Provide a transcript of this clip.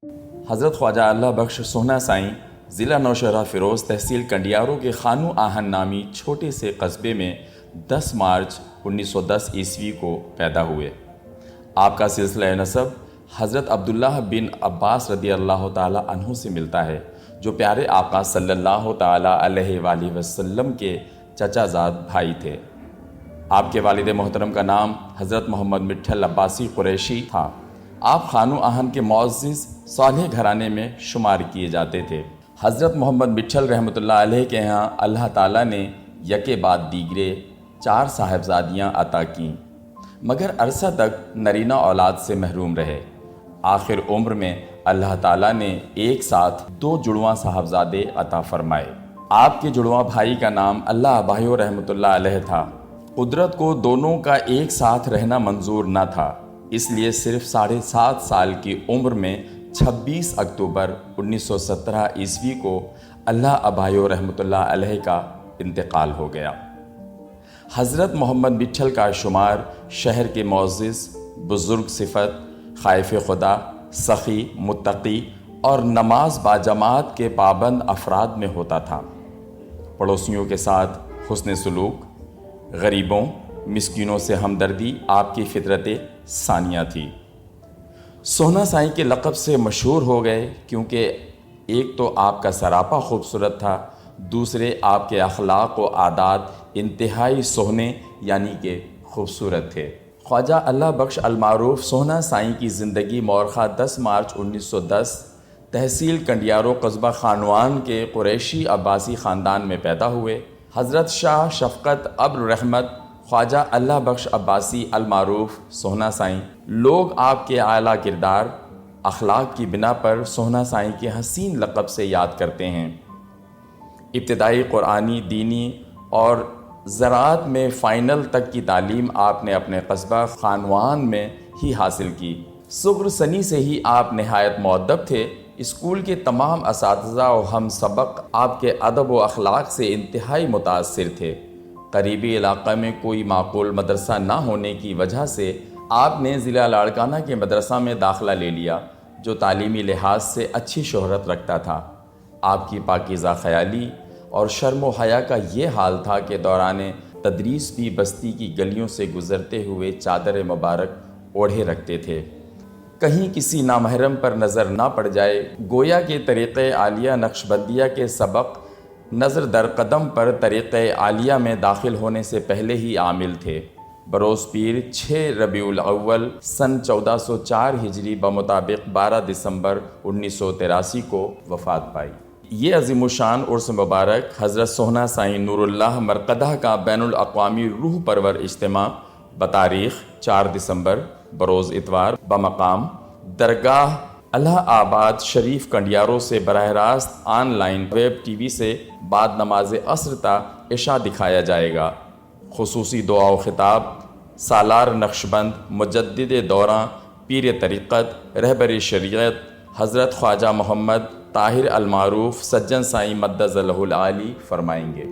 حضرت خواجہ اللہ بخش سوہنا سائیں ضلع نوشہرہ فیروز تحصیل کنڈیارو کے خانو آہن نامی چھوٹے سے قصبے میں 10 مارچ 1910 عیسوی کو پیدا ہوئے۔ آپ کا سلسلہ نسب حضرت عبداللہ بن عباس رضی اللہ تعالیٰ عنہ سے ملتا ہے، جو پیارے آقا صلی اللہ تعالیٰ علیہ وآلہ وسلم کے چچا زاد بھائی تھے۔ آپ کے والد محترم کا نام حضرت محمد مٹھل عباسی قریشی تھا۔ آپ خانو آہن کے معزز صالح گھرانے میں شمار کیے جاتے تھے۔ حضرت محمد مٹھل رحمۃ اللہ علیہ کے ہاں اللہ تعالیٰ نے یکے بعد دیگرے 4 صاحبزادیاں عطا کیں، مگر عرصہ تک نرینہ اولاد سے محروم رہے۔ آخر عمر میں اللہ تعالیٰ نے ایک ساتھ 2 جڑواں صاحبزادے عطا فرمائے۔ آپ کے جڑواں بھائی کا نام اللہ اباہیو رحمۃ اللہ علیہ تھا۔ قدرت کو دونوں کا ایک ساتھ رہنا منظور نہ تھا، اس لیے صرف 7.5 سال کی عمر میں 26 اکتوبر 1917 عیسوی کو اللہ اباہیو رحمۃ اللہ علیہ کا انتقال ہو گیا۔ حضرت محمد مٹھل کا شمار شہر کے معزز، بزرگ صفت، خائف خدا، سخی، متقی اور نماز باجماعت کے پابند افراد میں ہوتا تھا۔ پڑوسیوں کے ساتھ حسن سلوک، غریبوں مسکینوں سے ہمدردی آپ کی فطرت ثانیہ تھی۔ سوہنا سائیں کے لقب سے مشہور ہو گئے کیونکہ ایک تو آپ کا سراپا خوبصورت تھا، دوسرے آپ کے اخلاق و عادات انتہائی سوہنے یعنی کہ خوبصورت تھے۔ خواجہ اللہ بخش المعروف سوہنا سائیں کی زندگی مورخہ 10 مارچ 1910 تحصیل کنڈیارو قصبہ خانوان کے قریشی عباسی خاندان میں پیدا ہوئے۔ حضرت شاہ شفقت ابر رحمت خواجہ اللہ بخش عباسی المعروف سوہنا سائیں، لوگ آپ کے اعلیٰ کردار اخلاق کی بنا پر سوہنا سائیں کے حسین لقب سے یاد کرتے ہیں۔ ابتدائی قرآنی، دینی اور زراعت میں فائنل تک کی تعلیم آپ نے اپنے قصبہ خانوان میں ہی حاصل کی۔ صغر سنی سے ہی آپ نہایت مؤدب تھے۔ اسکول کے تمام اساتذہ و ہم سبق آپ کے ادب و اخلاق سے انتہائی متاثر تھے۔ قریبی علاقہ میں کوئی معقول مدرسہ نہ ہونے کی وجہ سے آپ نے ضلع لاڑکانہ کے مدرسہ میں داخلہ لے لیا، جو تعلیمی لحاظ سے اچھی شہرت رکھتا تھا۔ آپ کی پاکیزہ خیالی اور شرم و حیا کا یہ حال تھا کہ دوران تدریس بھی بستی کی گلیوں سے گزرتے ہوئے چادر مبارک اوڑھے رکھتے تھے، کہیں کسی نامحرم پر نظر نہ پڑ جائے۔ گویا کہ طریقۂ عالیہ نقشبندیہ کے سبق نظر در قدم پر طریقۂ عالیہ میں داخل ہونے سے پہلے ہی عامل تھے۔ بروز پیر 6 ربیع الاول سن 1404 ہجری بمطابق 12 دسمبر 1983 کو وفات پائی۔ یہ عظیم الشان عرس مبارک حضرت سوہنا سائیں نور اللہ مرقدہ کا بین الاقوامی روح پرور اجتماع بتاریخ 4 دسمبر بروز اتوار بمقام درگاہ الہ آباد شریف کنڈیارو سے براہ راست on line web T V سے بعد نماز عصر تا عشاء دکھایا جائے گا۔ خصوصی دعا و خطاب سالار نقشبند مجدد دوراں پیر طریقت رہبر شریعت حضرت خواجہ محمد طاہر المعروف سجن سائیں مدظ لہ العالی فرمائیں گے۔